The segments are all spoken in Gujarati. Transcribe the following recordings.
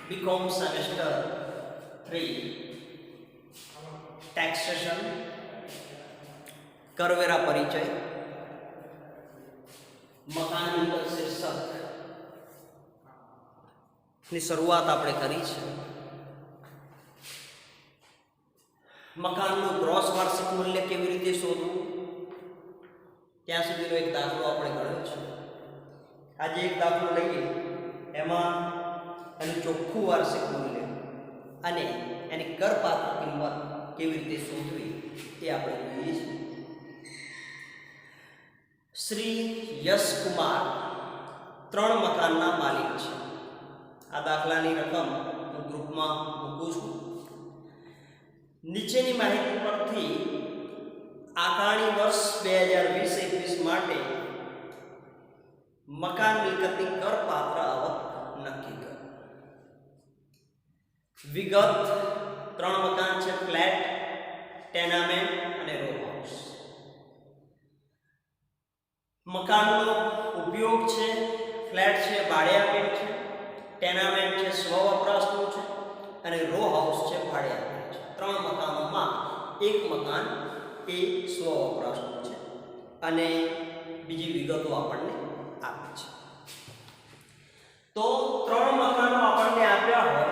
बीकॉम सेमेस्टर 3 टैक्सेशन करवेरा परिचय मकान मिलकत शीर्षक ની શરૂઆત આપણે કરી છે। મકાનનું ગ્રોસ વાર્ષિક મૂલ્ય કેવી રીતે શોધવું ત્યાં સુધીનો એક દાખલો આપણે ગણ્યો છે। આજે એક દાખલો લઈએ, એમાં એનું ચોખ્ખું વાર્ષિક મૂલ્ય અને એની કરપાત્ર કિંમત કેવી રીતે શોધવી એ આપણે જોઈએ છીએ। શ્રી યશ કુમાર 3 મકાનના માલિક છે। આ દાખલાની રકમ હું ગ્રુપમાં મૂકું છું। નીચેની માહિતી પરથી આકારણી વર્ષ 2020-21 માટે મકાન મિલકતની કરપાત્ર આવક નક્કી કરો। વિગત 3 મકાન છે, ફ્લેટ, ટેનામેન્ટ અને રો હાઉસ। મકાનનો ઉપયોગ છે, ફ્લેટ છે ભાડે આપેલ છે, ટેનામેન્ટ છે સ્વ વપરાશનું છે અને રો હાઉસ છે ભાડે આપેલ છે। 3 મકાનોમાં એક મકાન એ સ્વ વપરાશનું છે અને બીજી વિગતો આપણને આપી છે। તો 3 મકાનો આપણને આપ્યા હોય,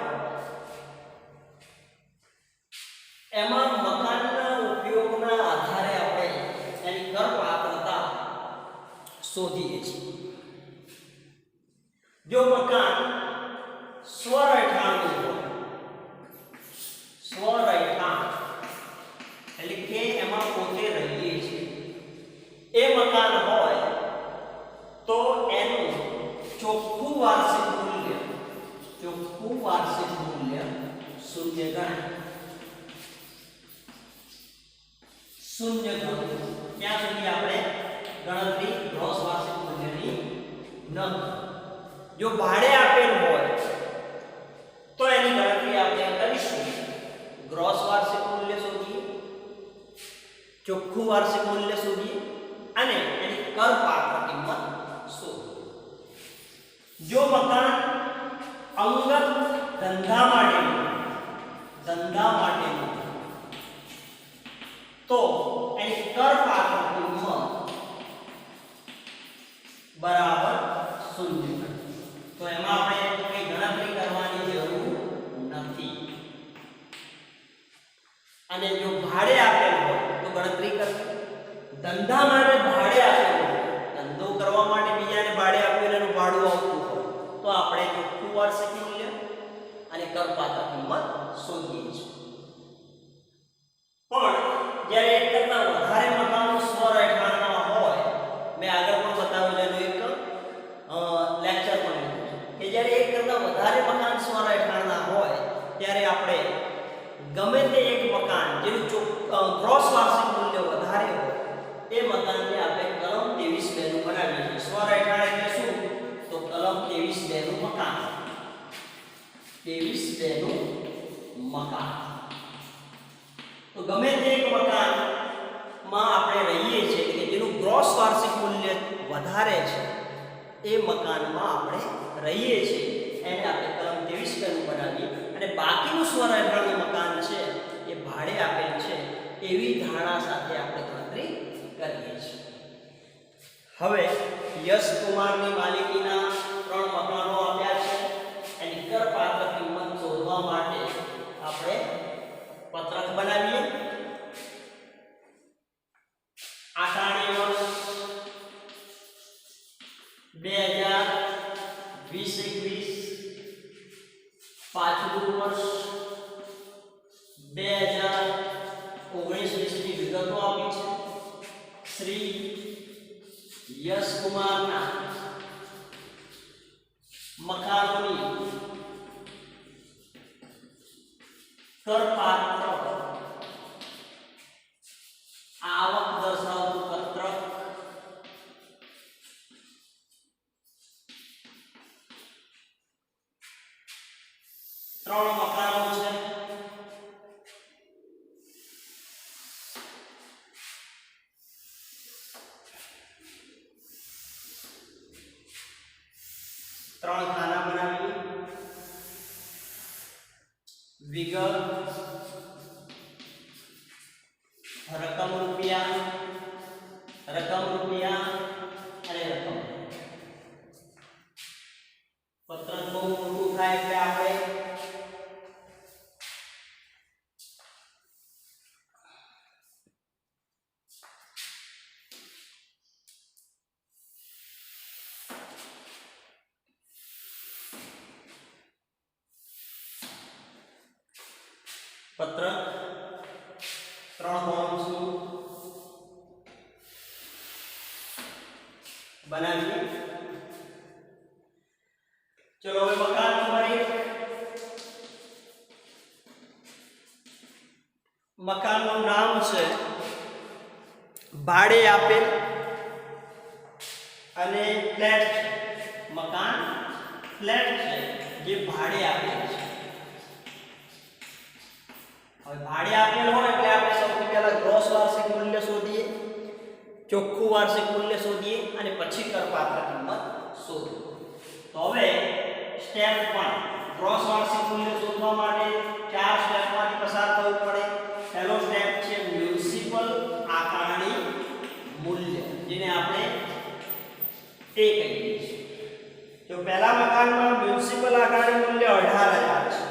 એમાં મકાનના ઉપયોગના આધારે આપણે એની કરપાત્રતા શોધીએ છીએ। જો મકાન સ્વરહેઠાણનું હોય, સ્વરહેઠાણ એટલે કે એમાં પોતે રહીએ છીએ એ મકાન હોય તો એનું ચોખ્ખું વાર્ષિક મૂલ્ય શૂન્ય ગણાય। શૂન્ય ગણવું ત્યાં સુધી આપણે ગણતરી ગ્રોસ વાર્ષિક મૂલ્યની ન કરીએ। જો ભાડે આપેલ હોય તો એની ગણતરી આપણે કરીશું। ગ્રોસ વાર્ષિક મૂલ્ય શોધીએ, ચોખ્ખું વાર્ષિક મૂલ્ય શોધીએ અને એની કરપાત્ર કિંમત શોધીએ। જો મકાન અંગત ધંધા માટેનું તો એની કરપાત્ર કિંમત બરાબર શૂન્ય। તો એમાં આપણે કોઈ ગણતરી કરવાની જરૂર નથી। અને જો ભાડે આપેલ હોય તો ગણતરી કરવી। ધંધા માટે ભાડે આપેલ હોય, ધંધો કરવા માટે બીજાને ભાડે આપેલ એનું ભાડું આવતું હોય તો આપણે ચોખ્ખું વાર્ષિક મૂલ્ય અને કરપાત્ર કિંમત શોધીએ છીએ। પણ જ્યારે એક કરતા વધારે મકાનો સ્વરહેઠાણમાં હોય, મેં આગળ પણ બતાવ્યું એનું એક લેક્ચર પણ લીધું છે કે જ્યારે એક કરતા વધારે મકાન સ્વરહેઠાણના હોય ત્યારે આપણે ગમે તે એક મકાન જેનું ગ્રોસ વાર્ષિક મૂલ્ય વધારે હોય એ મકાનને આપણે કલમ 23(2) નું બનાવીએ છીએ। સ્વરહેઠાણ એટલે શું? તો કલમ 23(2) નું મકાન, 23(2) નું મકાન। તો ગમે તે એક મકાનમાં આપણે રહીએ છીએ કે જેનું ગ્રોસ વાર્ષિક મૂલ્ય વધારે છે એ મકાનમાં આપણે રહીએ છીએ, એને આપણે કલમ 23(2) નું બનાવીએ અને બાકીનું સ્વરહેઠાણનું મકાન છે એ ભાડે આપેલ છે એવી ધારણા સાથે આપણે ગણતરી કરીએ છીએ। હવે યશ કુમારની માલિકીના 3 મકાનો આપ્યા છે, એની કરપાત્ર કિંમત શોધવા માટે આપણે પત્રક બનાવીએ। આકારણી વર્ષ 2020-21, પાછલું વર્ષ 2019-20 ની વિગતો આપી છે। શ્રી યશ કુમારના મકાનોની કરપાત્ર આવક દર્શાવતું પત્રક ત્રણ મકાનો છે, ત્રણ ખાના બનાવીએ। વિગત રકમ રૂપિયા અને રકમ પત્રક બહુ મોટું થાય એટલે આપણે પત્રક 3 કોલમ્સનું બનાવીએ. ચલો હવે મકાન નંબર 1 મકાનનું નામ છે ભાડે આપેલ અને ફ્લેટ છે. મકાન ફ્લેટ છે જે ભાડે આપેલ છે. હવે ભાડે આપેલ હોય એટલે આપણે સૌથી પહેલા ગ્રોસ વાર્ષિક મૂલ્ય શોધીએ, ચોખ્ખું વાર્ષિક મૂલ્ય શોધીએ અને પછી કરપાત્ર કિંમત શોધીએ. તો હવે સ્ટેપ 1 ગ્રોસ વાર્ષિક મૂલ્ય શોધવા માટે 4 સ્ટેપમાંથી પસાર થવું પડે. પહેલો સ્ટેપ છે મ્યુનિસિપલ આકારણી મૂલ્ય, જેને આપણે એ કહીએ છીએ. તો પહેલા મકાનમાં મ્યુનિસિપલ આકારણી મૂલ્ય 18,000 છે.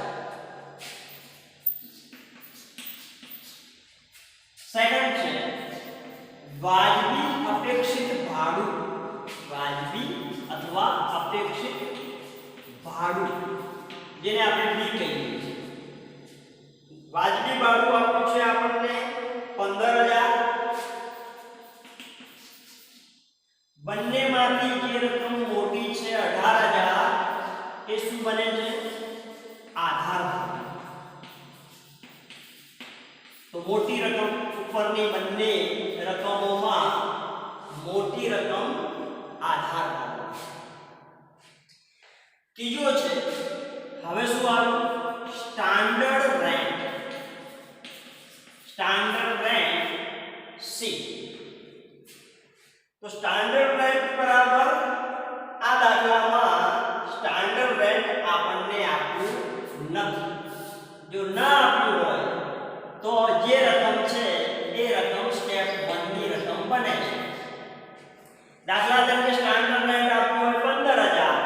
સેકન્ડ છે વાજબી અપેક્ષિત ભાડું, વાજબી અથવા અપેક્ષિત ભાડું જેને આપણે બી કહીએ છીએ. વાજબી ભાડું આપ્યું છે આપણને 15,000. બંનેમાંથી જે રકમ મોટી છે 18,000 એ શું બને છે? આધાર ભાડું. તો મોટી રકમ ઉપરની બંને રકમોમાં મોટી રકમ આધાર ભાડું. ત્રીજો છે હવે શું આવ્યું? Standard rent. Standard rent C. તો સ્ટાન્ડર્ડ રેન્ટ બરાબર આ દાખલામાં સ્ટાન્ડર્ડ રેન્ટ આપણને આપ્યું નથી. જો ના આપ્યું હોય તો જે રકમ છે એ રકમ સ્ટેપ 1 ની રકમ બને છે. દાખલા તરીકે સ્ટાન્ડર્ડ રેન્ટ આપ્યું હોય 15,000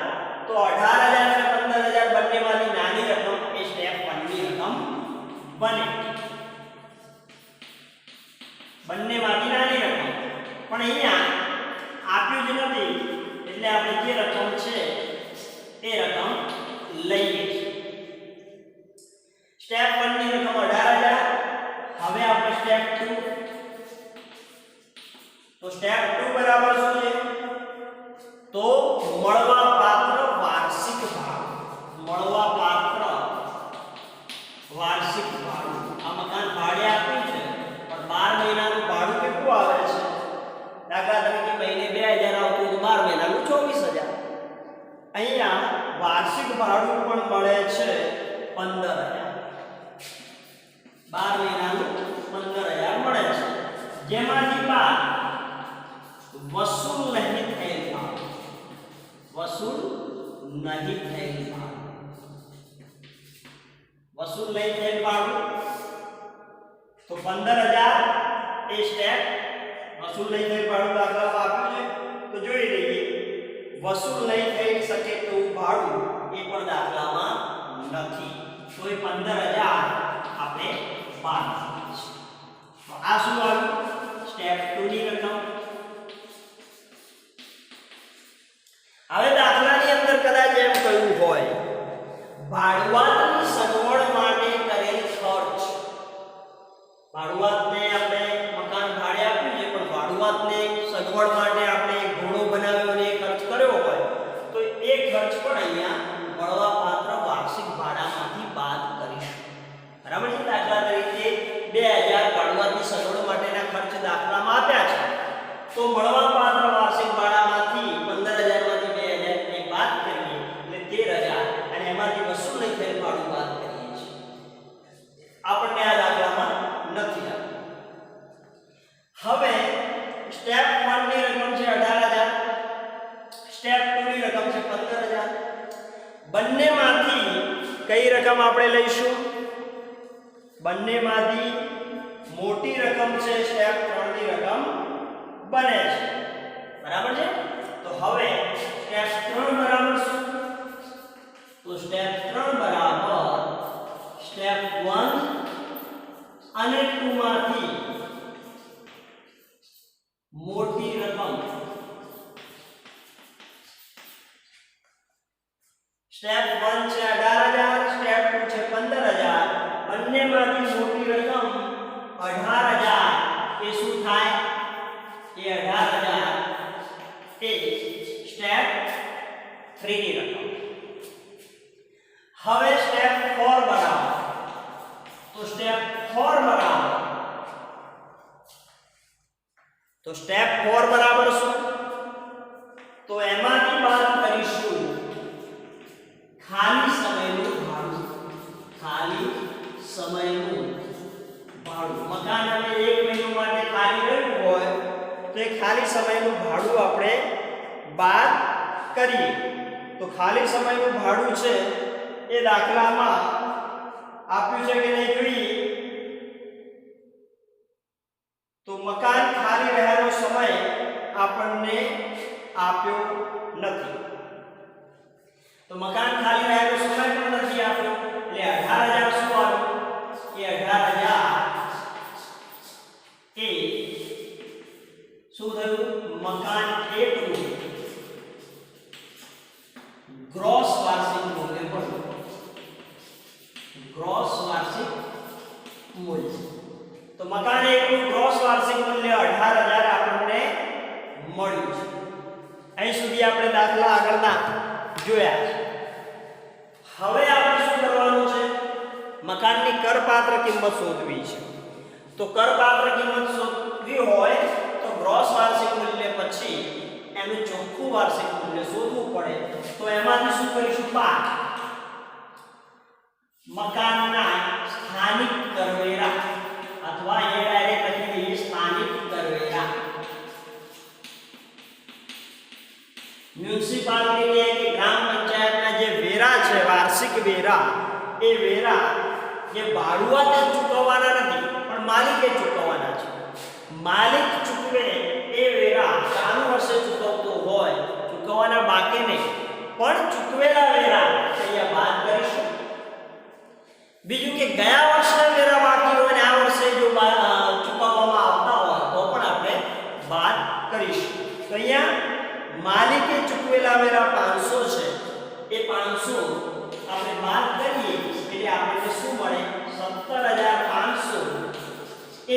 તો 18,000 અને 15,000 બંનેમાંથી નાની રકમ એ સ્ટેપ 1 ની રકમ બને. બંનેમાંથી નાની રકમ પણ અહીંયા આપ્યું જ નથી એટલે આપણે જે રકમ છે એ રકમ લઈએ છીએ. સ્ટેપ 1 ની રકમ 18,000. હવે આપણે સ્ટેપ 2. તો સ્ટેપ 2 બરાબર શું છે? તો મળવાપાત્ર વાર્ષિક ભાડું. મળવાપાત્ર વાર્ષિક ભાડું. આ મકાન ભાડે આપ્યું છે પણ 12 મહિનાનું ભાડું કેટલું આવે છે? દાખલા તરીકે મહિને 2,000 આવતું તો 12 મહિનાનું 24,000. અહીંયા વાર્ષિક ભાડું પણ મળે છે 15,000. 12 મહિનાનું 15,000 મળે છે, જેમાંથી બાદ વસૂલ નહીં થયેલ ભાડું. વસૂલ નહીં થયેલ ભાડું. વસૂલ નહીં થયેલ ભાડું તો 15,000 એ સ્ટેપ વસૂલ નહીં થયેલ ભાડું દાખલામાં આપ્યું છે. તો જોઈ લઈએ વસૂલ નહીં થઈ શકે તેવું ભાડું એ પણ દાખલામાં નથી. તો એ 15,000 આપણે બાદ કરીએ છીએ. તો આ શું આવ્યું? સ્ટેપ 2 ની રકમ. હવે દાખલાની અંદર કદાચ એમ કહ્યું હોય ભાડુઆતની સગવડ માટે કરેલ ખર્ચ. ભાડુઆતને આપણે મકાન ભાડે આપ્યું છે પણ ભાડુઆતને સગવડ માટે આપણે ઘોડો બનાવ્યો અને ખર્ચ કર્યો હોય તો એ ખર્ચ પણ અહીંયા મળવાપાત્ર વાર્ષિક ભાડામાંથી બાદ કરીશું. બરાબર છે? દાખલા તરીકે 2,000 ભાડુઆતની સગવડ માટેના ખર્ચ દાખલામાં આપ્યા છે તો મળવાપાત્ર વાર્ષિક ભાડામાંથી 15,000 માંથી 2,000 ને બાદ કરીએ એટલે 13,000 અને એમાંથી વસૂલ નહીં થયેલ ભાડું બાદ કરીએ છીએ. આપણને આ દાખલામાં નથી આપ્યું. હવે સ્ટેપ 1 ની રકમ છે 18,000. સ્ટેપ 2 ની રકમ છે 15,000. બંનેમાંથી કઈ રકમ આપણે લઈશું? બંનેમાંથી મોટી રકમ છે સ્ટેપ 3 ની રકમ બને છે, બરાબર છે? તો હવે સ્ટેપ 3 બરાબર શું? તો સ્ટેપ 3 બરાબર સ્ટેપ 1 અને 2 માંથી મોટી રકમ. સ્ટેપ 1 છે 18,000, સ્ટેપ 2 છે 15,000, બંનેમાંથી મોટી રકમ 18,000 એ શું થાય? એ 18,000 એ સ્ટેપ 3 ની રકમ. હવે સ્ટેપ 4 બરાબર, તો સ્ટેપ 4 બરાબર, તો સ્ટેપ 4 બરાબર શું? તો એમાંથી બાદ કરીશું ખાલી સમયનું ભાડું. ખાલી સમયનું ભાડું. મકાન અમે 1 મહિનો માટે ખાલી રહ્યું હોય તો એ ખાલી સમયનું ભાડું આપણે બાદ કરીએ. તો ખાલી સમયનું ભાડું છે એ દાખલામાં આપ્યું છે કે નહીં જોઈએ. તો મકાન ખાલી રહેવાનો સમય આપણને આપ્યો નથી. તો મકાન ખાલી રહેવાનો સમય પણ નથી આપ્યો, એટલે 18,000 શું આવ્યું? એ 18,000 એ શું થયું? મકાન એકનું ગ્રોસ વાર્ષિક મૂલ્ય મળ્યું. ગ્રોસ વાર્ષિક મૂલ્ય. તો મકાન એકનું ગ્રોસ વાર્ષિક મૂલ્ય 18,000 આપણને મળ્યું છે. અહીં સુધી આપણે દાખલા આગળના જોયા છે. હવે આપણે શું કરવાનું છે? મકાનની કરપાત્ર કિંમત શોધવી છે. તો કરપાત્ર કિંમત શોધવી હોય તો ગ્રોસ વાર્ષિક મૂલ્ય પછી એનું ચોખ્ખું વાર્ષિક મૂલ્ય શોધવું પડે. તો એમાંથી શું કરીશું? બાદ મકાનના સ્થાનિક કરવેરા, અથવા એ ડાયરેક્ટ લખી દઈએ સ્થાનિક કરવેરા. મ્યુનિસિપાલિટી કે ગ્રામ પંચાયતના જે વેરા છે, વાર્ષિક વેરા, એ વેરા જે ભાડુઆતને ચૂકવવાના નથી પણ માલિકે ચૂકવવાના છે. માલિક ચૂકવે એ વેરા ચાલુ વર્ષે ચૂકવતો હોય, ચૂકવવાના બાકી નહીં પણ ચૂકવેલા વેરા અહીંયા બાદ કરીશું. બીજું કે ગયા વર્ષના વેરા બાકી હોય ને આ વર્ષે જો ચૂકવવામાં આવતા હોય તો પણ આપણે બાદ કરીશું. તો અહીંયા માલિકે ચૂકવેલા વેરા 500 છે, એ 500 આપણે બાદ કરીએ એટલે આપણને શું મળે? 17,500 એ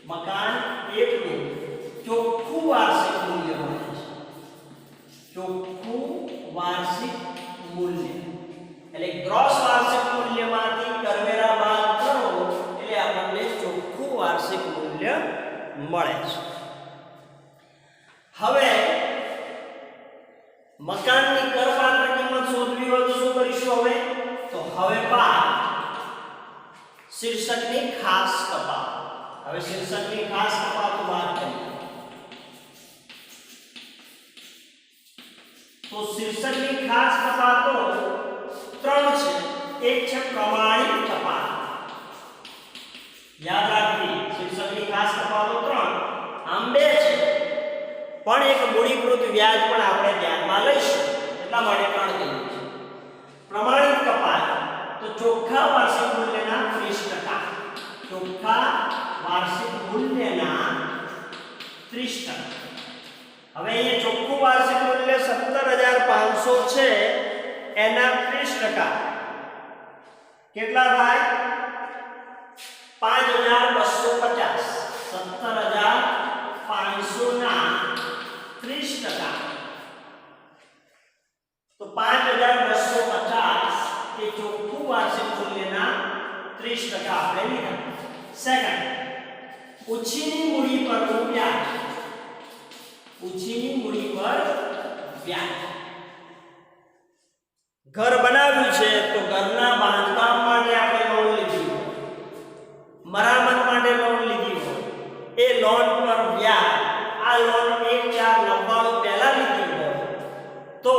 મકાન એકનું ચોખ્ખું વાર્ષિક મૂલ્ય મળે છે. ચોખ્ખું વાર્ષિક મૂલ્ય એટલે ગ્રોસ વાર્ષિક મૂલ્યમાંથી કરવેરા બાદ કરો એટલે આપણને ચોખ્ખું વાર્ષિક મૂલ્ય મળે છે. હવે મકાનની કરપાત્ર કિંમત શોધવી હોય તો શું કરીશું? હવે બાદ શીર્ષકની ખાસ કપાત. હવે શીર્ષકની ખાસ કપાત બાદ કરીએ તો શીર્ષકની ખાસ કપાતો 3 છે. એક છે પ્રમાણિત કપાત. યાદ રાખવી, શીર્ષકની ખાસ કપાતો 3, આમ 2 છે પણ એક મૂડીકૃત વ્યાજ પણ આપણે ધ્યાનમાં લઈશું, એટલા માટે 3 કહીએ છીએ. પ્રમાણિત કપાત તો ચોખ્ખા વાર્ષિક મૂલ્યના 30%. ચોખ્ખા વાર્ષિક મૂલ્યના 30%. હવે અહીંયા ચોખ્ખું વાર્ષિક મૂલ્ય 17,500 છે, એના 30% કેટલા થાય? 5,250. 17,500 ના 30%. તો 5,250 એ ચોખ્ખું વાર્ષિક મૂલ્યના 30% આપણે લીધા. સેકન્ડ, ઉછીની મૂડી પરનું વ્યાજ. ઉછીની મૂડી પર વ્યાજ. ઘર બનાવ્યું છે તો ઘરના બાંધકામ માટે આપણે લોન લીધી હોય, મરામત માટે લોન લીધી હોય, એ લોન પર વ્યાજ, આ લોન 1,499 પહેલા લીધી હોય તો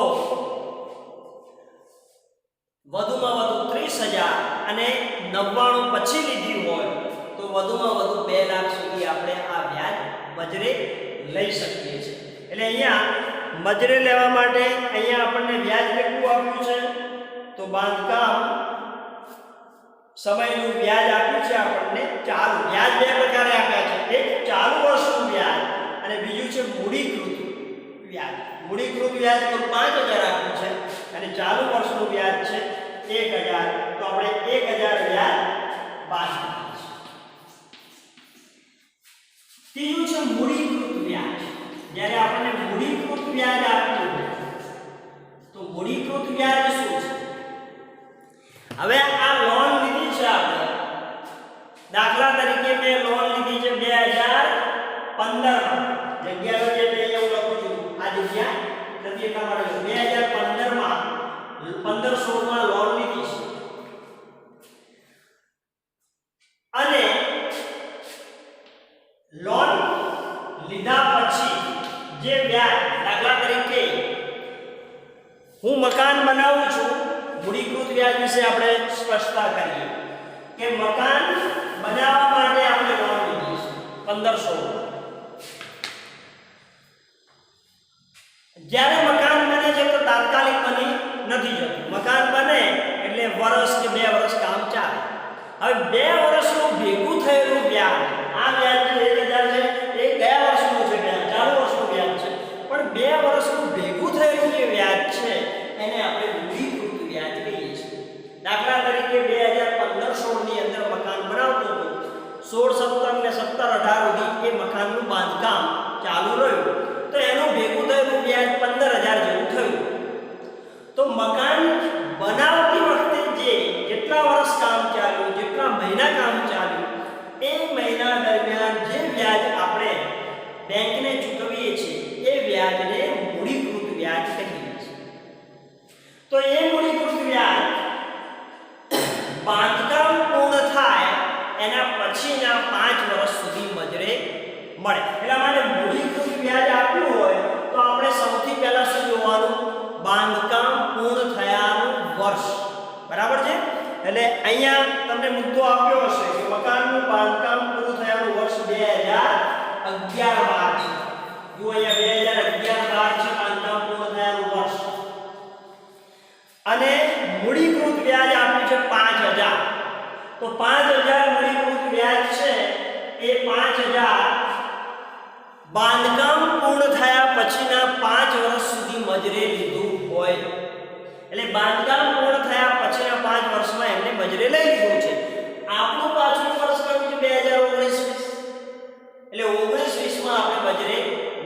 વધુમાં વધુ વધુમાં વધુ 2 લાખ સુધી આપણે આ વ્યાજ મજરે લઈ શકીએ છીએ. એટલે અહીંયા મજરે લેવા માટે અહીંયા આપણને વ્યાજ કેટલું આપ્યું છે? તો બાંધકામ સમયનું વ્યાજ આપ્યું છે આપણને ચાલુ. વ્યાજ બે પ્રકારે આપ્યા છે, એક ચાલુ વર્ષનું વ્યાજ અને બીજું છે મૂડીકૃત વ્યાજ. મૂડીકૃત વ્યાજ તો 5000 આપ્યું છે અને ચાલુ વર્ષનું વ્યાજ છે 1000. તો આપણે 1000 વ્યાજ બાદ કરીએ છીએ. ત્રીજું છે મૂડીકૃત વ્યાજ. જ્યારે આપણને મૂડીકૃત વ્યાજ આપ્યું તો મૂડીકૃત વ્યાજ શું છે? હવે આ લોન લીધી છે આપણે, દાખલા તરીકે મેં લોન લીધી છે 2015 માં. જગ્યાનો જે મેં એવું લખું છું, આ જગ્યા નથી એટલા માટે 2015 માં 1516 માં લોન લીધી છે અને લોન લીધા પછી જે વ્યાજ, દાખલા તરીકે હું મકાન બનાવું છું, મૂડીકૃત વ્યાજ વિશે આપણે સ્પષ્ટતા કરીએ કે મકાન બનાવવા માટે આપણે લોન લીધી છે 1516. જ્યારે મકાન બને છે તો તાત્કાલિક બની નથી જતું. મકાન બને એટલે વર્ષ કે 2 વર્ષ કામ ચાલે. હવે 2 વર્ષનું ભેગું થયેલું વ્યાજ, આ વ્યાજ જે 1000 છે એ ગયા વર્ષનું છે, ચાલુ વર્ષનું વ્યાજ છે, પણ 2 વર્ષનું ભેગું થયેલું જે વ્યાજ છે એને આપણે મૂડીકૃત વ્યાજ કહીએ છીએ. દાખલા તરીકે 2015-16 ની અંદર મકાન બનાવતો હતો, 16-17 ને 17-18 સુધી એ મકાનનું બાંધકામ ચાલુ રહ્યું તો એનું ભેગું થયેલું વ્યાજ 15000 જેવું થયું. તો મકાન બનાવતી વખતે જેટલા વર્ષ કામ ચાલ્યું, જેટલા મહિના કામ ચાલ્યું, એ મહિના દરમિયાન જે વ્યાજ આપણે બેંકને ચૂકવીએ છીએ એ વ્યાજને મૂડીકૃત વ્યાજ કહીએ છીએ. તો એ મૂડીકૃત વ્યાજ બાંધકામ પૂર્ણ થાય એના પછીના 5 વર્ષ સુધી મજરે મળે. એટલા માટે મૂડીકૃત વ્યાજ આપ્યું હોય તો આપણે સૌથી પહેલા શું જોવાનું? બાંધકામ પૂર્ણ થયાનું વર્ષ. બરાબર છે? એટલે અહીંયા તમને મુદ્દો આપ્યો હશે કે મકાનનું બાંધકામ પૂરું થયાનું વર્ષ 2011-12 છે. જો અહીંયા 2011-12 છે બાંધકામ પૂર્ણ થયાનું વર્ષ. અને મૂડીકૃત વ્યાજ આપ્યું છે 5000. તો 5000 મૂડીકૃત વ્યાજ છે એ 5000 બાંધકામ પૂર્ણ થયા પછીના 5 વર્ષ સુધી મજરે લીધું હોય. એટલે બાંધકામ પૂર્ણ થયા પછીના 5 વર્ષમાં એમને મજરે લઈ લીધું છે. આપણું પાછલું વર્ષ કયું છે? 2019-20. એટલે 19-20 માં આપણે મજરે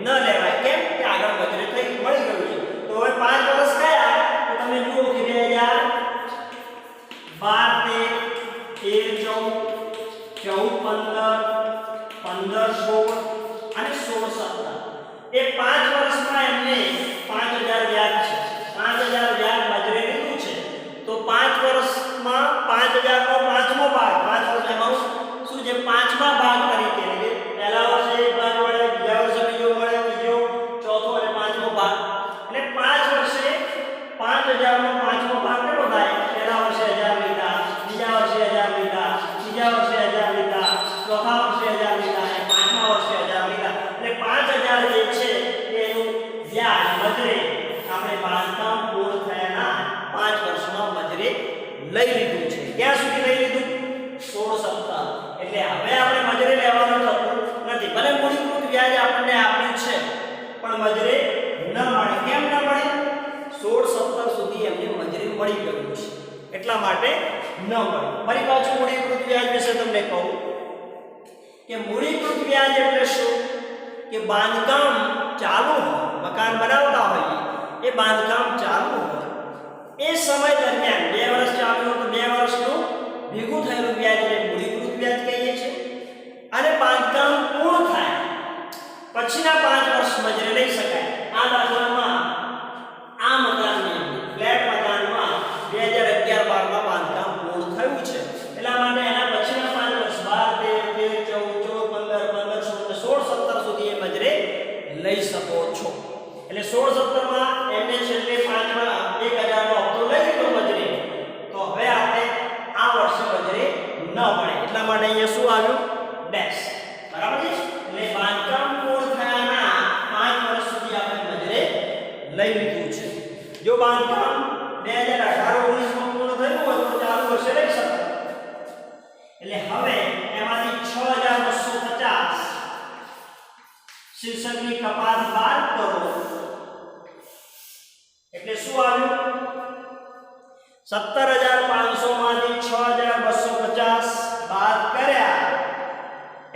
ન લેવાય. કેમ કે આગળ મજરે થઈ મળી ગયું છે. તો હવે 5 વર્ષ કયા? તો તમે જુઓ કે 2012-13, 13, 14, 15, 15-16 અને 16-17 એ 5 વર્ષમાં એમને 5000 વ્યાજ છે. 5000 વ્યાજ મજરે લીધું છે. તો 5 વર્ષમાં 5000 નો 5મો ભાગ, 5 વર્ષ એમાં શું છે? 5મા ભાગ તરીકે, એટલે પહેલા વર્ષે 1 ભાગ મળે, બીજા વર્ષે બીજો મળે, ત્રીજો, ચોથો અને 5મો ભાગ. એટલે 5 વર્ષે 5000 નો 5મો ભાગ કેટલો થાય? પહેલા વર્ષે 1000 લીધા, બીજા વર્ષે 1000 લીધા, ત્રીજા વર્ષે 1000 લીધા, ચોથા વર્ષે 1000 લીધા અને 5મા વર્ષે 1000 લીધા. એટલે 5000 જે છે એનું વ્યાજ મજરે આપણે બાંધકામ પૂર્ણ થયાના 5 વર્ષમાં મજરે લઈ લીધું છે. ક્યાં સુધી લઈ લીધું? 16-17. એટલે હવે આપણે મજરે લેવાનું થતું નથી. ભલે મૂડીકૃત વ્યાજ આપણને આપ્યું છે પણ મજરે ન મળે. કેમ ન મળે? 16-17 સુધી એમને મજરે મળી ગયું છે એટલા માટે ન મળે. ફરી પાછું મૂડીકૃત વ્યાજ વિશે તમને કહું કે મૂડીકૃત વ્યાજ એટલે શું? કે બાંધકામ ચાલુ હોય, મકાન બનાવતા હોઈએ, એ બાંધકામ ચાલુ હોય એ સમય દરમિયાન 2 વર્ષ ચાલુ હોય તો 2 વર્ષનું ભેગું થયેલું વ્યાજને મૂડીકૃત વ્યાજ કહીએ છીએ. અને બાંધકામ પૂર્ણ થાય પછીના 5 વર્ષ મજરે લઈ શકાય. આ દાખલામાં આ મકાનની ફ્લેટ મકાનમાં 2011-12 માં બાંધકામ પૂર્ણ થયું છે. એટલા માટે એના પછીના 5 વર્ષ 12, 13, 14, 15, 15, 16, 17 સુધી એ મજરે લઈ શકો છો. એટલે 16-17 માં એમને છેલ્લે 5માં 1000 નો હપ્તો લઈ લીધો મજરે, તો હવે આપણે આ વર્ષે મજરે ન મળે. એટલા માટે અહીંયા શું આવ્યું? લઈ લીધું છે. જો બાંધકામ 2018-19 માં પૂર્ણ થયું હોય તો ચાલુ વર્ષે લઈ શકાય. એટલે હવે એમાંથી 6250 શીર્ષકની કપાત બાદ કરો એટલે શું આવ્યું? 17500 માંથી 6250 બાદ કર્યા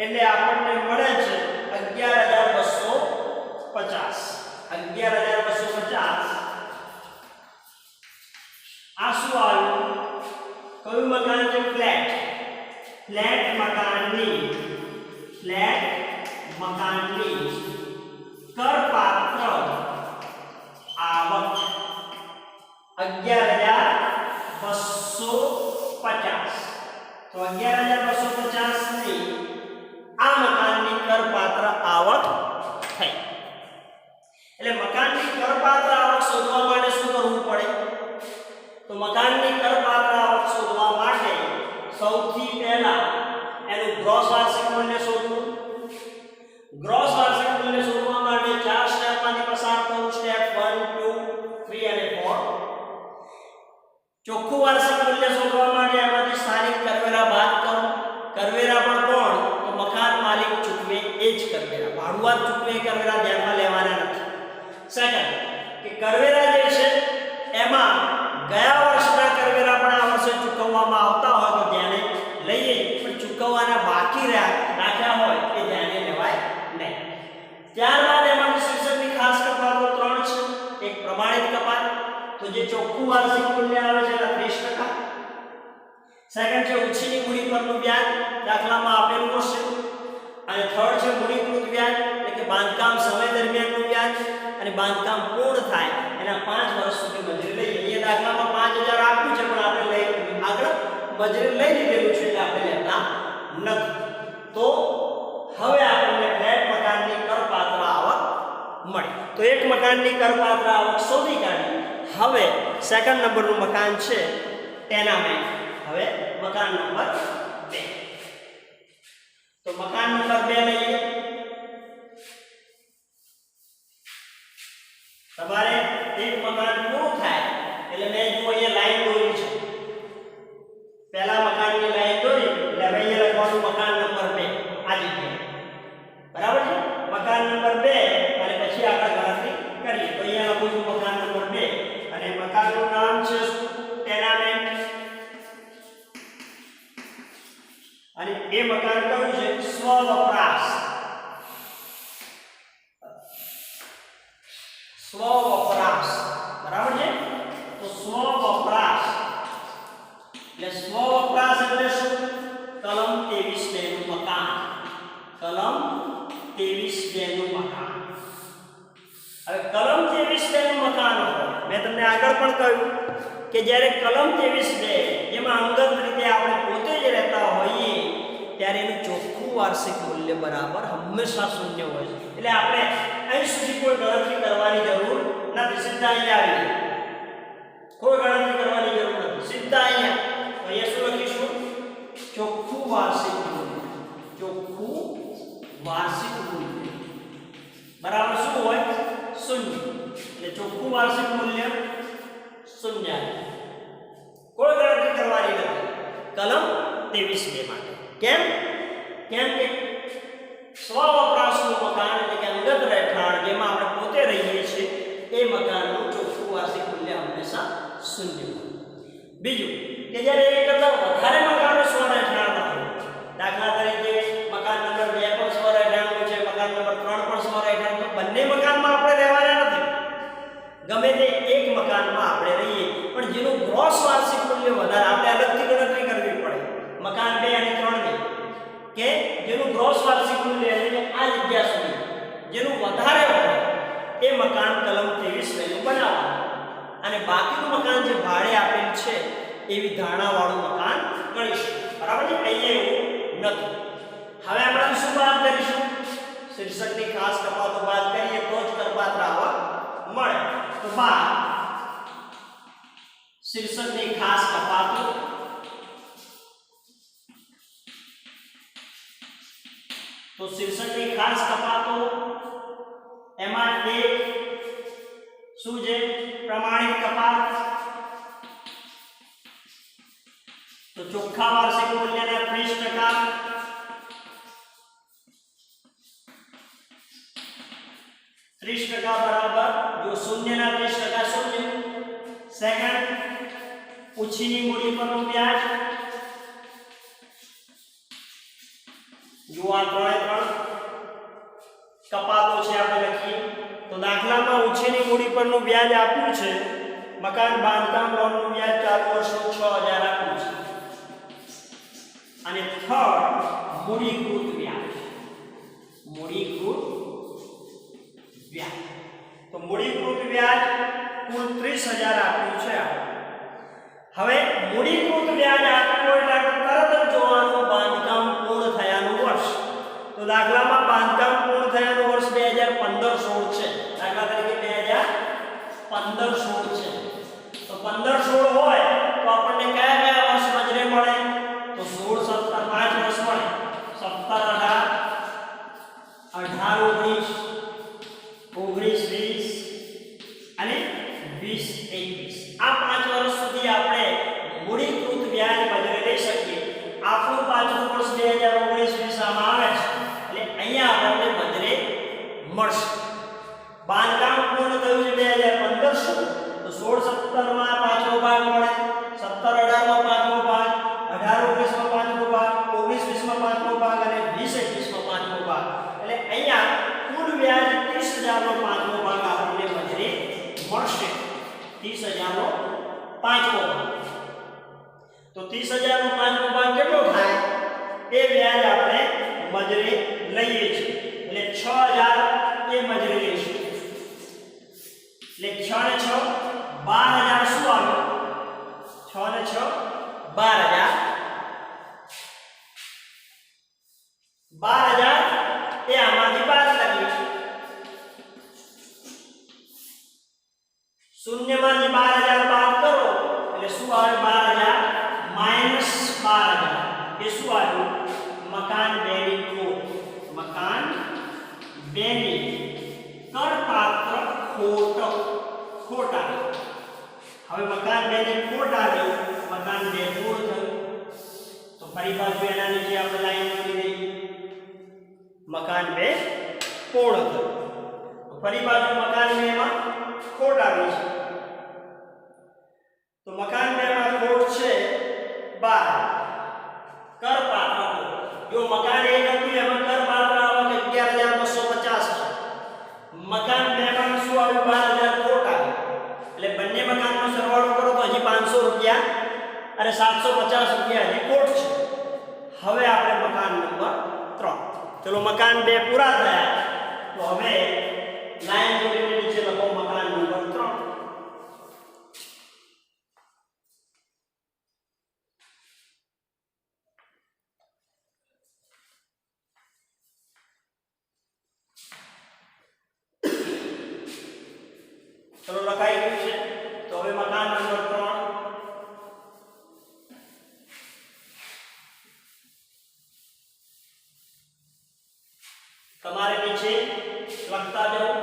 એટલે આપણને મળે છે 11250. 11250 આ શું આવ્યું? કયું મકાન છે? ફ્લેટ. ફ્લેટ મકાનની કરપાત્ર આવક 11250. તો 11250 ની આ મકાનની કરપાત્ર આવક થઈ. એટલે મકાનની કરપાત્ર આવક શોધવા માટે શું કરવું પડે? તો મકાનની કરપાત્ર આવક શોધવા માટે સૌથી પહેલા એનું ગ્રોસ વાર્ષિક મૂલ્ય શોધવું. ગ્રોસ વાર્ષિક મૂલ્ય શોધવા માટે 4 સ્ટેપમાંથી પસાર થવું. સ્ટેપ 1 2 3 અને 4. ચોખ્ખું વાર્ષિક મૂલ્ય શોધવા માટે એમાંથી સ્થાનિક કરવેરા બાદ કરો. કરવેરા પણ કોણ? તો મકાન માલિક ચૂકવે એ જ કરવેરા. ભાડુઆત ચૂકવે એ કરવેરા ધ્યાનમાં લેવાના નથી. સેકન્ડ કે કરવેરા જે છે એમાં ગયા વર્ષના કરવેરા પણ આ વર્ષે ચૂકવવામાં આવતા હોય તો ધ્યાને લઈએ, પણ ચૂકવવાના બાકી રાખ્યા હોય એ ધ્યાને લેવાય નહીં. ત્યારબાદ એમાં શીર્ષકની ખાસ કપાતો 3 છે. એક પ્રમાણિત કપાત, તો જે ચોખ્ખું વાર્ષિક મૂલ્ય આવે છે એના 30%. સેકન્ડ છે ઉછીની મૂડી પરનું વ્યાજ, દાખલામાં આપેલું હશે. અને થર્ડ છે મૂડીકૃત વ્યાજ, એટલે કે બાંધકામ સમય દરમિયાનનું વ્યાજ અને બાંધકામ પૂર્ણ થાય એના 5 વર્ષ સુધી મજૂરી લઈએ. અહીંયા દાખલામાં 5000 આપ્યું છે પણ આપણે આગળ મજૂરી લઈ લીધેલું છે એટલે આપણે લેતા નથી. તો હવે આપણને ફ્લેટ મકાનની કરપાત્ર આવક મળી. તો એક મકાનની કરપાત્ર આવક શોધી કાઢી. હવે સેકન્ડ નંબરનું મકાન છે ટેનામેન્ટ. હવે મકાન નંબર 2. તો મકાન નંબર 2 લઈએ. તમારે એક મકાન પૂરું થાય એટલે મેં જો અહીંયા લાઈન દોરી છે. પહેલા મકાનની લાઈન દોરી એટલે હવે અહીંયા લખવાનું મકાન નંબર 2 આ જગ્યાએ. બરાબર છે? મકાન નંબર 2 અને પછી આગળ ગણતરી કરીએ. તો અહીંયા લખું છું મકાન નંબર 2 અને મકાનનું નામ છે ટેનામેન્ટ. અને એ મકાન કયું છે? સ્વવપરાશ. સ્વવપરાશ. બરાબર છે? તો સ્વવપરાશ એટલે સ્વવપરાશ એટલે શું? કલમ 23 નું મકાન. કલમ 23 નું મકાન. હવે કલમ 23 નું મકાન હોય, મેં તમને આગળ પણ કહ્યું કે જ્યારે કલમ 23 જેમાં અંગત રીતે આપણે પોતે જ રહેતા હોઈએ ત્યારે એનું ચોખ્ખું વાર્ષિક મૂલ્ય બરાબર હંમેશા શૂન્ય હોય છે. એટલે આપણે અહીં સુધી કોઈ ગણતરી કરવાની જરૂર નથી. સીધા અહીંયા આવી કોઈ ગણતરી કરવાની જરૂર નથી. સીધા અહીંયા શું લખીશું? ચોખ્ખું વાર્ષિક મૂલ્ય. ચોખ્ખું વાર્ષિક મૂલ્ય બરાબર શું હોય? શૂન્ય. એટલે ચોખ્ખું વાર્ષિક મૂલ્ય શૂન્ય. કોઈ ગણતરી કરવાની નથી કલમ 23 માટે. કેમ કે સ્વવપરાશનું મકાન એટલે કે અંગત રહેઠાણ જેમાં આપણે પોતે રહીએ છીએ એ મકાનનું ચોખ્ખું વાર્ષિક મૂલ્ય હંમેશા શૂન્ય હોય. બીજું કે જ્યારે એક કરતાં વધારે મકાનો સ્વરહેઠાણમાં હોય, દાખલા તરીકે મકાન નંબર 2 પણ સ્વરહેઠાણનું છે, મકાન નંબર 3 પણ સ્વરહેઠાણનું, તો બંને મકાનમાં આપણે રહેવાના નથી. ગમે તે એક મકાનમાં આપણે રહીએ પણ જેનું ગ્રોસ વાર્ષિક મૂલ્ય વધારે, આપણે અલગથી ગણતરી કરવી પડે મકાન 2 અને 3 ની, કે જેનું ગ્રોસ વાર્ષિક મૂલ્ય એટલે આ જગ્યા સુધી જેનું વધારે હોય એ મકાન કલમ 23 વેલ્યુ બનાવવાનું. અને બાકીનું મકાન જે ભાડે આપેલ છે એવી ધારણાવાળું મકાન ગણીશું. બરાબર છે? અહીંયા એવું નથી. હવે આપણે શું વાત કરીશું? શીર્ષકની ખાસ કપાતો બાદ કરીએ તો જ કરપાત્ર આવક મળે. તો બાદ શીર્ષકની ખાસ કપાતો તો શીર્ષકની ખાસ કપાતો એમાં એક શું છે? પ્રમાણિત કપાત. તો ચોખ્ખા વાર્ષિક મૂલ્યના 30%. 30% બરાબર જો શૂન્યના 30% શૂન્ય. સેકન્ડ, ઉછીની મૂડી પરનું વ્યાજ. જો આ ત્રણે કપાતો છે આપણે લખીએ તો દાખલામાં ઉછીની મૂડી પરનું વ્યાજ આપ્યું છે. મકાન બાંધકામ લોનનું વ્યાજ ચાલુ વર્ષનું 6000 આપ્યું છે. અને થર્ડ, મૂડીકૃત વ્યાજ. મૂડીકૃત વ્યાજ. તો મૂડીકૃત વ્યાજ કુલ 30000 આપ્યું છે. હવે મૂડીકૃત વ્યાજ આપ્યું એટલે આપણે તરત જ જોવાનું બાંધકામ પૂર્ણ થયાનું વર્ષ. તો દાખલામાં બાંધકામ પૂર્ણ થયાનું વર્ષ 2015-16 છે. દાખલા તરીકે 2015-16 છે. તો 15-16 હોય તો આપણને કયા કયા વર્ષ મજરે મળે? તો 16-17 5 વર્ષ મળે. 17-18 18-19 19-20 અને 20-21 આ 5 વર્ષ સુધી આપણે મૂડીકૃત વ્યાજ મજરે લઈ શકીએ. આપણું પાછલું વર્ષ 2019-20 આમાં આવે છે એટલે અહીંયા આપણને મજરે મળશે. બાંધકામ પૂર્ણ થયું છે 2015 તો 16-17 માં પાંચમો ભાગ મળે, 17-18 માં પાંચમો ભાગ, 18-19 માં પાંચમો ભાગ, 19-20 માં પાંચમો ભાગ અને 20-21 માં પાંચમો ભાગ. એટલે અહીંયા કુલ વ્યાજ 30000 નો પાંચમો ભાગ આપણને મજરે મળશે. 30000 નો પાંચમો ભાગ. તો 30000 નો પાંચમો ભાગ કેટલો થાય? એ વ્યાજ આપણે મજરે લઈએ છીએ. એટલે 6000 એ મજરે લઈશું. એટલે 6 ને 6 12000 શું આવ્યું? 6 ને 6 12000. 12000 એ આમાંથી બાદ કરીએ. શૂન્યમાંથી 12000 બાદ કરો એટલે શું આવે? 12000 માઈનસ 12000 એ શું આવ્યું? મકાન 2 ની ખોટ. મકાન 2 ની કરપાત્ર ખોટ. ખોટ આવી. હવે મકાન 2 ની ખોટ આવી. મકાન 2 પૂર્ણ થયું. તો ફરી પાછું એના નીચે આપણે લાઈન દોરી દઈએ. મકાન 2 પૂર્ણ થયું. ફરી પાછું મકાન 2 માં ખોટ આવી છે. તો મકાન 2 માં ખોટ છે 12. કરપાત્ર ખોટ. જો મકાન 1 હતું એમાં કરપાત્ર આવક 11250 છે. મકાન 2 માં શું આવ્યું? 12000 ખોટ આવી. એટલે બંને મકાનનો સરવાળો કરો તો હજી 500 રૂપિયા અને 750 રૂપિયા હજી ખોટ છે. હવે આપણે મકાન નંબર 3. ચલો મકાન 2 પૂરા થયા. તો હવે લાઈન દોરીને નીચે લખો મકાન નંબર 3. ચલો લખાઈ ગયું છે. તો હવે મકાન નંબર 3. તમારે નીચે લખતા જાઓ.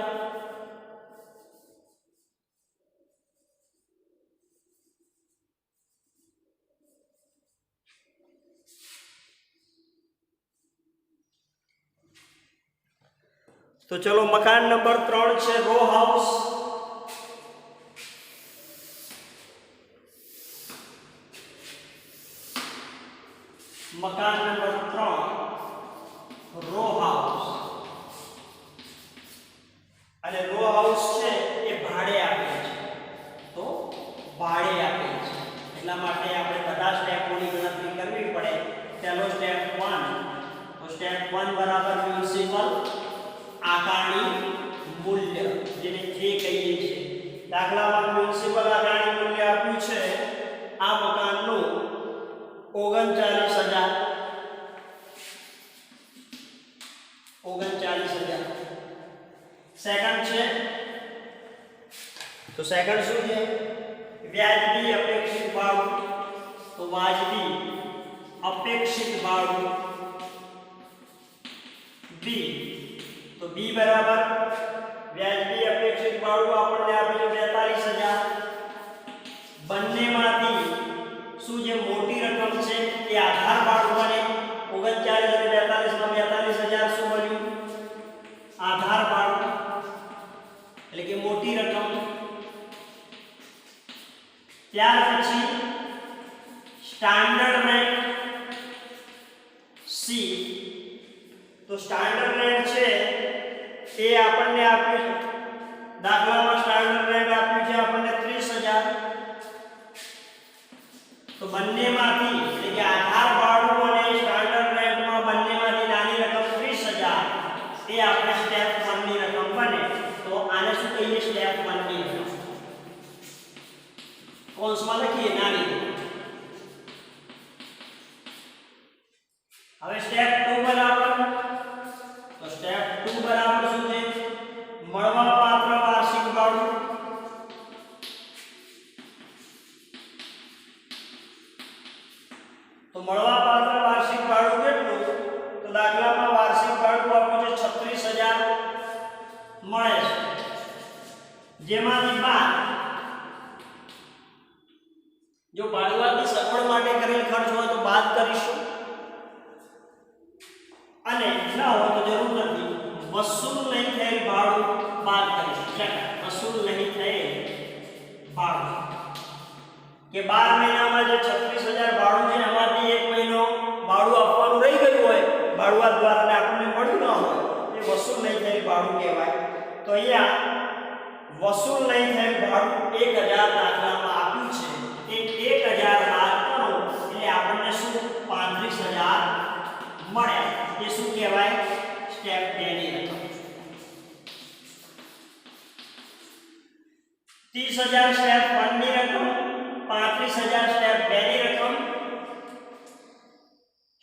તો ચલો મકાન નંબર 3 છે રો હાઉસ. મકાન નંબર 3 રો હાઉસ. અને રો હાઉસ છે એ ભાડે આપે છે. તો ભાડે આપે છે એટલા માટે આપણે બધા સ્ટેપોની ગણતરી કરવી પડે. પહેલો સ્ટેપ 1. તો સ્ટેપ 1 બરાબર મ્યુનિસિપલ આકારણી મૂલ્ય જેને જે કહીએ છીએ. દાખલામાં મ્યુનિસિપલ આકારણી મૂલ્ય આપ્યું છે આ મકાનનું 39000. 39000. સેકન્ડ છે તો સેકન્ડ શું છે? વ્યાજબી અપેક્ષિત ભાડું. તો વાજબી અપેક્ષિત ભાડું બી. તો બી બરાબર વ્યાજબી અપેક્ષિત ભાડું આપણને આપ્યું છે મોટી રકમ. ત્યાર પછી સ્ટાન્ડર્ડ રેટ સી. તો સ્ટાન્ડર્ડ રેટ છે એ આપણને આપ્યું છે, દાખલામાં સ્ટાન્ડર્ડ રેટ આપ્યું છે આપણને 30,000. તો બંનેમાંથી એટલે કે આધાર ભાડું અને સ્ટાન્ડર્ડ રેટમાં બંનેમાંથી નાની રકમ 30,000 એ આપણે સ્ટેપ 1 ની રકમ બને. તો આને શું કહીએ? સ્ટેપ 1 ની રકમ. કૌંસમાં લખીએ નાની. હવે સ્ટેપ 2 બરાબર, તો સ્ટેપ 2 બરાબર શું છે? મળવાપાત્ર વાર્ષિક ભાડું. તો મળવાપાત્ર વાર્ષિક ભાડું કેટલું? તો દાખલામાં વાર્ષિક ભાડું આપ્યું છે 36,000 મળે છે, જેમાંથી બાદ જો ભાડુઆતની સગવડ માટે કરેલ ખર્ચ હોય તો બાદ કરીશું, અને ના હોય તો જરૂર નથી. વસૂલ નહીં થયેલ ભાડું બાદ કરીશું. વસૂલ નહીં થયેલ ભાડું કે 12 મહિનામાં જે 36,000 ભાડું છે એમાંથી 1 મહિનો ભાડું આપવાનું રહી ગયું હોય, ભાડુઆત દ્વારા આપણને મળ્યું ન હોય, એ વસૂલ નહીં થયેલ ભાડું કહેવાય. તો અહીંયા વસૂલ નહીં થયેલ ભાડું 1,000 દાખલામાં આપ્યું છે. એ 1,000 બાદ કરો એટલે આપણને શું? 35,000 મળે. એ શું કહેવાય? સ્ટેપ 2 ની રકમ. 30,000 સ્ટેપ 1 ની રકમ, 35,000 સ્ટેપ 2 ની રકમ.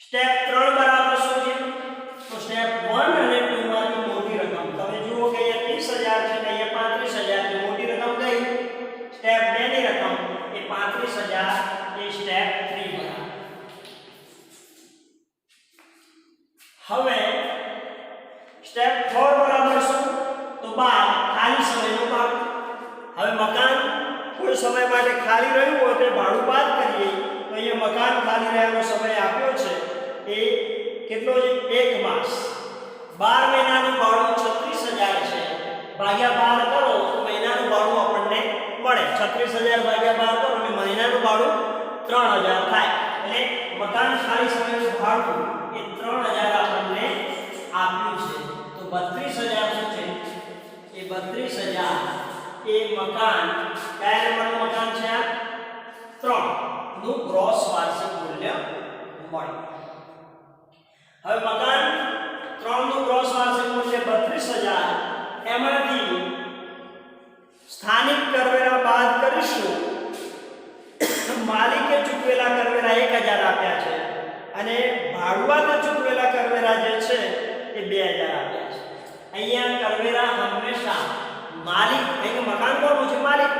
સ્ટેપ 3 બરાબર શું છે? તો સ્ટેપ 1 અને 2 માંથી મોટી રકમ. તમે જુઓ કે અહીંયા 30,000 છે ને અહીંયા 35,000 છે. મોટી રકમ કઈ? સ્ટેપ 2 ની રકમ એ 35,000 એ સ્ટેપ 3 બરાબર. હવે સ્ટેપ 4 બરાબર શું? તો 12 ખાલી સમયનો ભાગ. હવે મકાન કોઈ સમય માટે ખાલી રહ્યું હોય તો ભાડું બાદ કરીએ. તો અહીંયા મકાન ખાલી રહેવાનો સમય આપ્યો છે એ કેટલો છે? 1 માસ. 12 મહિનાનું ભાડું 36,000 છે, ભાગ્યા 12 કરો તો મહિનાનું ભાડું આપણને મળે. 36,000 ભાગ્યા 12 કરો એટલે મહિનાનું ભાડું 3,000 થાય. એટલે મકાન ખાલી સમયનું ભાડું એ 3,000 આપણને આપ્યું છે. તો 32,000 શું છે? એ 32,000 એ મકાન કયા નંબરનું મકાન છે? આ 3 નું ગ્રોસ વાર્ષિક મૂલ્ય મળે. હવે મકાન 3 નું ગ્રોસ વાર્ષિક મૂલ્ય 32,000, એમાંથી સ્થાનિક કરવેરા બાદ કરીશું. માલિકે ચૂકવેલા કરવેરા 1,000 આપ્યા છે અને ભાડુઆતે ચૂકવેલા કરવેરા જે છે એ 2,000 આપ્યા છે. અહીંયા કરવેરા હંમેશા માલિક, એટલે મકાન કોનું છે? માલિક.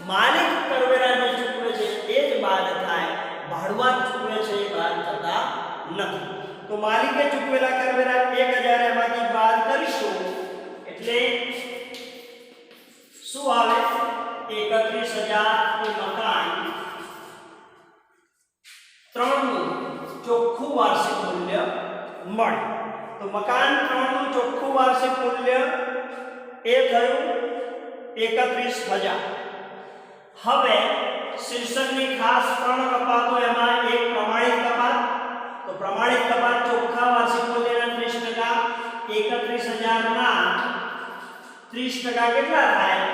માલિક કરવેરા જે ચૂકવે છે એ જ બાદ થાય, ભાડુઆત ચૂકવે છે એ બાદ થતા નથી. તો માલિકે ચૂકવેલા કરવેરા 1,000 એમાંથી બાદ કરીશું એટલે શું આવે? 31,000 એ મકાન 3 નું ચોખ્ખું વાર્ષિક મૂલ્ય મળે. તો મકાન 3 નું ચોખ્ખું વાર્ષિક મૂલ્ય એ થયું 31,000. હવે શીર્ષકની ખાસ 3 કપાતો, એમાં એક પ્રમાણિત કપાત. તો પ્રમાણિત કપાત ચોખ્ખા વાર્ષિક મૂલ્યના 30%. 31,000 ના 30% કેટલા થાય?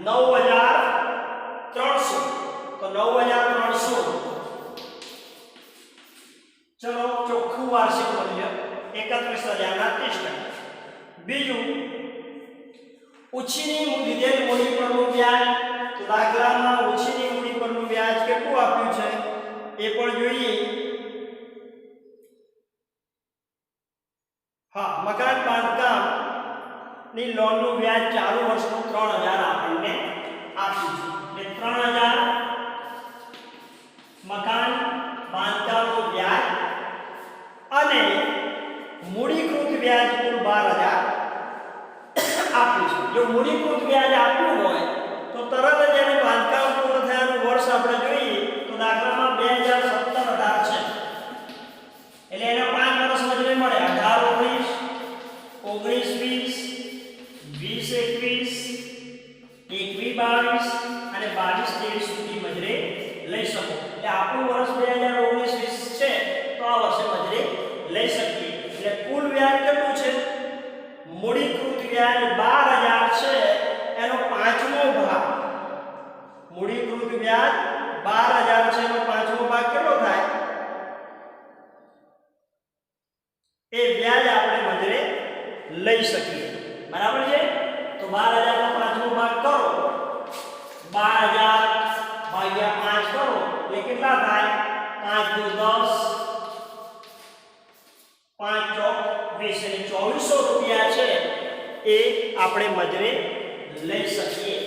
9,300. તો 9,300 ચલો ચોખ્ખું વાર્ષિક મૂલ્ય 31,000 ના 30%. બીજું ઉછીની લીધેલ મૂડી પરનું વ્યાજ. તો દાખલામાં ઉછીની મૂડી પરનું વ્યાજ કેટલું આપ્યું છે એ પણ જોઈએ. હા, મકાન બાંધકામ ની લોનનું વ્યાજ ચાલુ વર્ષનું 3,000 આપણને આપ્યું છે. એટલે 3,000 મકાન બાંધકામનું વ્યાજ અને મૂડીકૃત વ્યાજ કુલ 12,000 આપ્યું છે. જો મૂડીકૃત વ્યાજ આપ્યું હોય તો તરત જ એને બાંધકામ પૂર્ણ થયાનું વર્ષ આપણે જોઈએ તો દાખલામાં 2017-18 છે. એટલે એના 5 વર્ષ મજૂરી મળે. 18-19, 19-20, 20-21, કેટલા થાય? 5 × 10 5 ચોક 20 એટલે 2400 રૂપિયા છે એ આપણે મજૂરી લઈ શકીએ.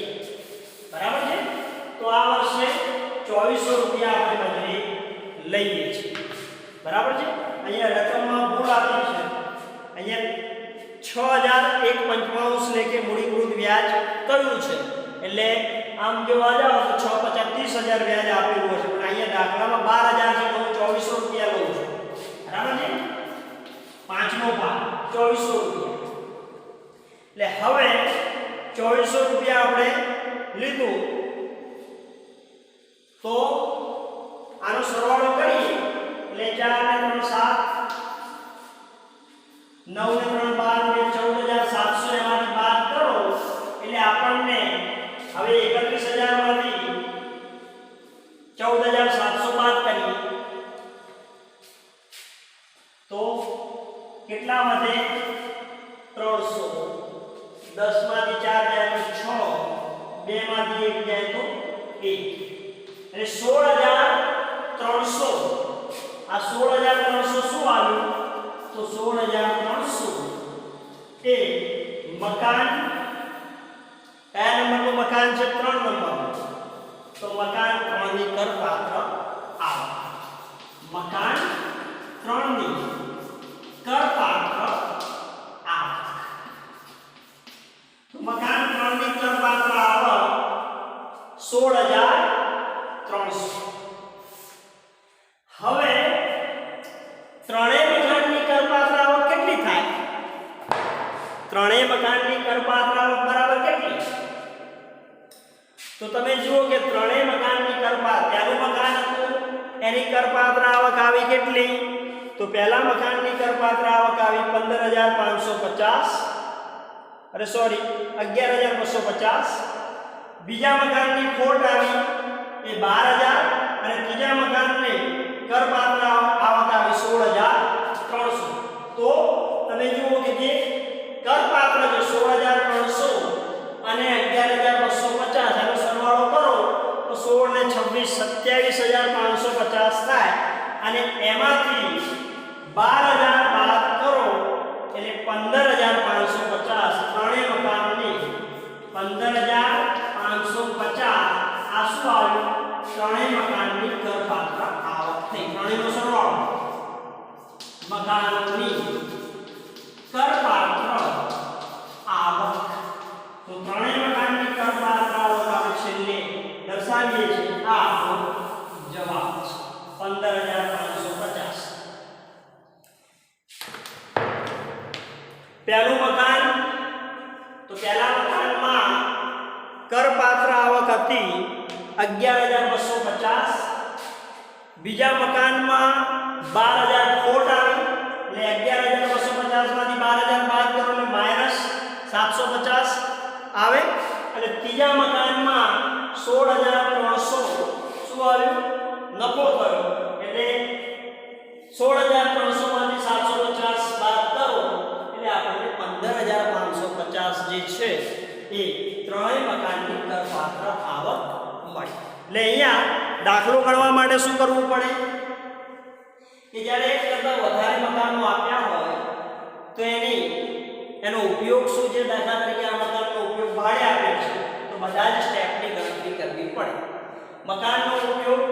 બરાબર છે? તો આ વર્ષે 2400 રૂપિયા આપણે મજૂરી લઈએ છીએ. બરાબર છે? અહીંયા રકમમાં ભૂલ આપી છે. અહીંયા 6001.95 લેખે મૂડીકૃત વ્યાજ કયું છે? એટલે આમ જોવા જાવ તો 6 × 50 = 30000 વ્યાજ આપેલું હશે, પણ અહીંયા દાખલામાં 12000 છે તો હું 2400 રૂપિયા લઉં છું. બરાબર છે? પાંચમો ભાગ 2400 રૂપિયા. એટલે હવે 2400 રૂપિયા આપણે લીધું તો આનો સરવાળો કરીએ એટલે 4 ને 3 7 9 ને 3 12 ને 14700 એમાંથી બાદ કરો એટલે આપણને હવે 31000 માંથી 14700 બાદ કરીએ તો કેટલા વધે? 300. 10 માંથી 4 જાય તો 6, 2 માંથી 1 જાય તો 1 એટલે 16300. આ 16300 શું આવ્યું? તો 16300 એ મકાન, કયા નંબરનું મકાન છે? 3 નંબરનું. તો મકાન 3 ની કરપાત્ર આવક. મકાન 3 ની કરપાત્ર આવક. તો મકાન 3 ની કરપાત્ર આવક 16300. હવે ત્રણેય મકાનની કરપાત્ર આવક કેટલી થાય? ત્રણેય મકાનની કરપાત્ર આવક બરાબર કેટલી? તો તમે જુઓ કે ત્રણેય મકાનની કરપાત્ર, પહેલું મકાન હતું એની કરપાત્ર આવક આવી કેટલી? તો પહેલા મકાનની કરપાત્ર આવક આવી 15550, અરે સોરી 11250. બીજા મકાનની ખોટ આવી એ 12000 અને ત્રીજા મકાનની કરપાત્ર આવક આવી 16300. તો તમે જુઓ કે જે કરપાત્ર છે 16300 અને 11250 એનો સરવાળો કરો તો 16 ને 26 27550 થાય અને એમાંથી 12000 બાદ કરો એટલે 15550. ત્રણેય મકાનની 15550 આ શું આવ્યું? ત્રણેય મકાનની કરપાત્ર આવક થઈ. ત્રણેયનો સરવાળો મકાનોની કરપાત્ર આવક. તો ત્રણેય મકાનની કરપાત્ર આવક આપણે છેલ્લે દર્શાવીએ છીએ. આ આપણો જવાબ છે 15550. પહેલું મકાન, તો પહેલા મકાનમાં કરપાત્ર આવક હતી 11250. બીજા મકાનમાં 12000 ખોટ આવી એટલે 11250 માંથી 12000 બાદ કરો એટલે -750 આવે. અને ત્રીજા મકાનમાં 16300 શું આવ્યું? નફો થયો એટલે 16300 માંથી 750 બાદ કરો એટલે આપણને 15550 જે છે એ ત્રણેય મકાનની કરપાત્ર આવક મળી. એટલે અહીંયા દાખલો ગણવા માટે શું કરવું પડે કે જ્યારે એક કરતાં વધારે મકાનો આપ્યા હોય તો એનો ઉપયોગ શું છે? દાખલા તરીકે આ મકાનનો ઉપયોગ ભાડે આપે છે તો બધા જ સ્ટેપની ગણતરી કરવી પડે. મકાનનો ઉપયોગ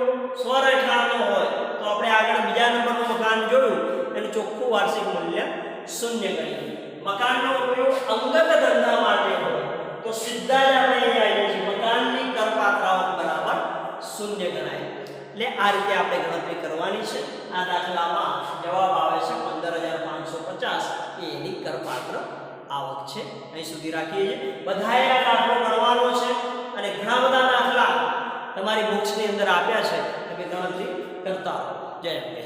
સ્વરક્ષાનો હોય તો આપણે આગળ બીજા નંબરનું મકાન જોયું એનું ચોખ્ખું વાર્ષિક મૂલ્ય 0 ગણીએ. મકાનનો ઉપયોગ અંગત ધંધા માટે હોય તો સીધા જ આપણે અહીં આવીએ છીએ મકાનની કરપાત્ર આવક બરાબર 0 ગણાય. એટલે આ રીતે આપણે ગણતરી કરવાની છે. આ દાખલામાં જવાબ આવે છે 15550 એ એની કરપાત્ર આવક છે. અહીં સુધી રાખીએ છીએ. બધાએ આ દાખલો ગણવાનો છે અને ઘણા બધા દાખલા તમારી બુક્સની અંદર આપ્યા છે. તમે ગણતરી કરતા રહો. જય અંબે.